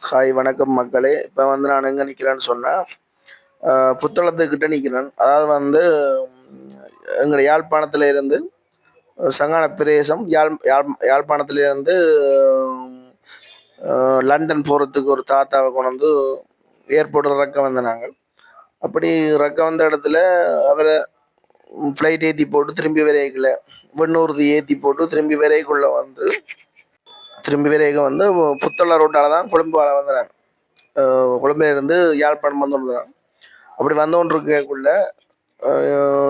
Hi வணக்கம் மக்களே. இப்போ வந்து நான் எங்கே நிற்கிறேன்னு சொன்னால் புத்தளத்துக்கிட்ட நிற்கிறேன். அதாவது வந்து எங்கள் யாழ்ப்பாணத்தில் இருந்து சங்கான பிரதேசம் யாழ்ப்பாணத்திலிருந்து லண்டன் போகிறதுக்கு ஒரு தாத்தாவை கொண்டு வந்து ஏர்போர்ட்டில் இறக்க வந்த நாங்கள். அப்படி இறக்க வந்த இடத்துல அவரை ஃப்ளைட் ஏற்றி போட்டு திரும்பி வரைக்குள்ள வெண்ணூர்தி ஏற்றி போட்டு திரும்பி வரைக்கும் வந்து புத்தள ரோட்டால் தான் கொழும்பால் வந்துடுறாங்க. கொழும்பிலிருந்து யாழ்ப்பாணம் வந்துடுறாங்க. அப்படி வந்தோன்றிருக்கக்குள்ள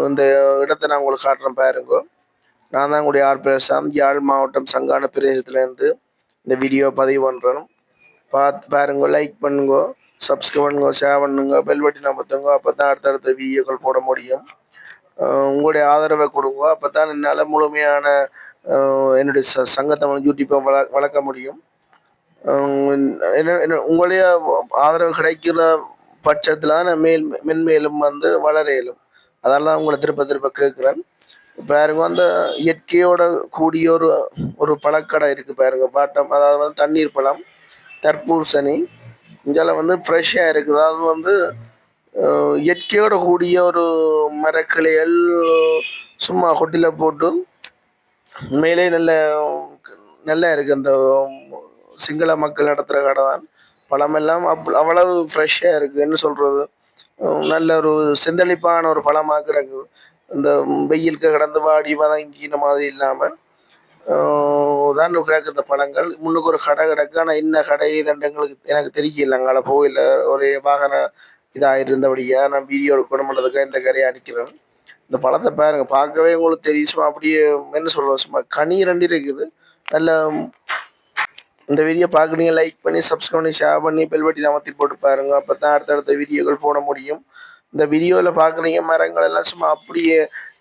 இந்த இடத்தை நான் உங்களுக்கு காட்டுறேன் பாருங்க. நான் தான் உங்களுடைய பிரசாந்த், யாழ் மாவட்டம் சங்கான பிரதேசத்துலேருந்து இந்த வீடியோ பதிவு பண்ணுறேன். பார்த்து பாருங்க, லைக் பண்ணுங்க, சப்ஸ்கிரைப் பண்ணுங்க, ஷேர் பண்ணுங்க, பெல் பட்டன் அமர்த்துங்க. அப்போ தான் அடுத்தடுத்த வீடியோக்கள் போட முடியும். உங்களுடைய ஆதரவை கொடுங்க. அப்போ தான் என்னால் முழுமையான என்னுடைய சங்கத்தை யூடியூப்பை வளர்க்க முடியும். உங்களுடைய ஆதரவு கிடைக்கிற பட்சத்தில் நான் மென்மேலும் வந்து வளர இயலும். அதெல்லாம் உங்களை திருப்ப கேட்குறேன். பாருங்க, அந்த இயற்கையோட கூடிய ஒரு பழக்கடை இருக்குது பாருங்க. பாட்டம், அதாவது வந்து தண்ணீர் பழம், தர்பூசணி இங்கெல்லாம் வந்து ஃப்ரெஷ்ஷாக இருக்குது. அதாவது வந்து இயற்கையோட கூடிய ஒரு மரக்கிளைகள் சும்மா கொட்டியில் போட்டு உண்மையிலே நல்லா இருக்குது. அந்த சிங்கள மக்கள் நடத்துகிற கடை தான். பழமெல்லாம் அவ்வளவு ஃப்ரெஷ்ஷாக இருக்குது. என்ன சொல்கிறது, நல்ல ஒரு செந்தளிப்பான ஒரு பழமாக கிடக்குது. இந்த வெயிலுக்கு கடந்து வாடி வதங்கின மாதிரி இல்லாமல் தான் கிடக்கு இந்த பழங்கள். முன்னுக்கு ஒரு கடை கிடக்கு. ஆனால் என்ன கடை தண்டங்களுக்கு எனக்கு தெரியல. அங்கே போகல, ஒரு வாகன இதாக இருந்தபடியாக நான் வீடியோ எடுக்கணும் பண்ணுறதுக்காக இந்த கடையை அடிக்கிறேன். இந்த பழத்தை பாருங்க, பார்க்கவே உங்களுக்கு தெரியும். சும்மா அப்படியே என்ன சொல்கிறது, சும்மா கனி ரெண்டு இருக்குது. நல்ல இந்த வீடியோ பார்க்குறீங்க, லைக் பண்ணி சப்ஸ்கிரைப் பண்ணி ஷேர் பண்ணி பெல் பட்டன் அமர்த்தி போட்டு பாருங்கள். அப்போ தான் அடுத்தடுத்த வீடியோக்கள் போட முடியும். இந்த வீடியோவில் பார்க்குறீங்க மரங்கள் எல்லாம் சும்மா அப்படியே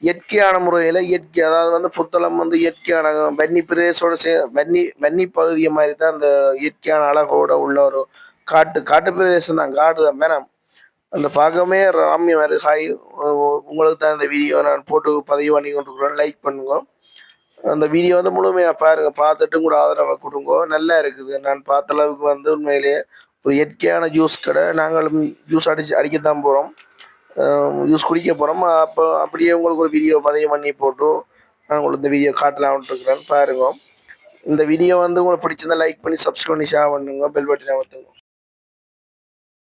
இயற்கையான முறையில் அதாவது வந்து புத்தளம் வந்து இயற்கையான வன்னி பிரதேசோட வன்னி பகுதியை மாதிரி தான் அந்த இயற்கையான அழகோட உள்ள ஒரு காட்டு பிரதேசம் தான். காடு தான் மேடம். அந்த பார்க்கவே ராமியம் வேறு. ஹாய், உங்களுக்கு தான் இந்த வீடியோ நான் போட்டு பதிவு பண்ணி கொண்டிருக்கிறேன். லைக் பண்ணுங்க. அந்த வீடியோ வந்து முழுமையாக பாருங்கள். பார்த்துட்டு கூட ஆதரவை கொடுங்க. நல்லா இருக்குது. நான் பார்த்த அளவுக்கு வந்து உண்மையிலேயே ஒரு இயற்கையான ஜூஸ் கடை. நாங்களும் ஜூஸ் அடிக்கத்தான் போகிறோம், ஜூஸ் குடிக்க போகிறோம். அப்போ அப்படியே உங்களுக்கு ஒரு வீடியோ பதிவு பண்ணி போட்டு நான் உங்களுக்கு இந்த வீடியோ காட்டலாம்னு இருக்கிறேன். பாருங்க, இந்த வீடியோ வந்து உங்களுக்கு பிடிச்சிருந்தா லைக் பண்ணி சப்ஸ்கிரைப் பண்ணி ஷேர் பண்ணுங்க, பெல் பட்டன் அமர்த்துங்க.